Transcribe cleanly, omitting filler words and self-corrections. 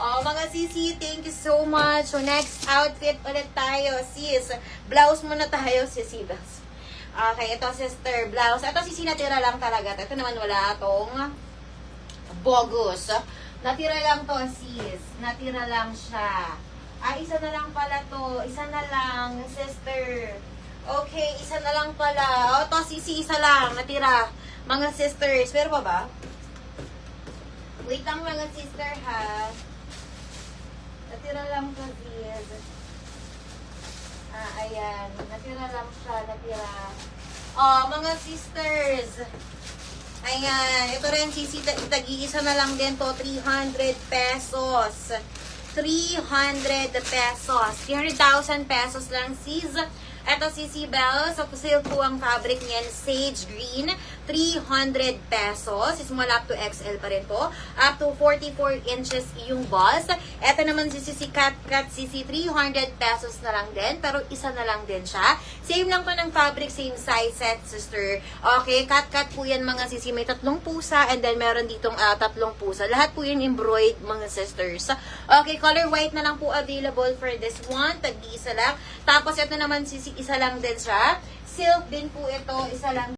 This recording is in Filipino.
Oh, mga sisi, thank you so much. So, next outfit ulit tayo, sis. Blouse muna tayo, sisi. Blouse. Okay, ito, sister. Blouse. Ito, sisi, natira lang talaga. Ito naman, wala itong bogus. Natira lang to, sis. Natira lang siya. Isa na lang pala to. Isa na lang, sister. Okay, isa na lang pala. O, to, sisi, isa lang. Natira. Mga sisters. Pero pa ba? Wait lang, mga sister, ha? Natira lang to, sis. Ayan. Natira lang siya. Natira. Oh, mga sisters. Ayan. Ito rin, sisi, tag-iisa na lang din to. 300 pesos. 300 pesos. 300,000 pesos lang, sis. Ito, Sisi Bell. So, sale po ang fabric niyan. Sage green. 300 pesos. Small up to XL pa rin po. Up to 44 inches yung boss. Ito naman si Sisi Cat Sisi. 300 pesos na lang din. Pero isa na lang din siya. Same lang po ng fabric. Same size set, sister. Okay, cat po yan, mga Sisi. May 3 pusa. And then, meron ditong 3 pusa. Lahat po yan embroidered, mga sisters. Okay, color white na lang po available for this one. Tag-iisa lang. Tapos, ito naman, Sisi, isa lang din siya. Silk din po ito. Isa lang.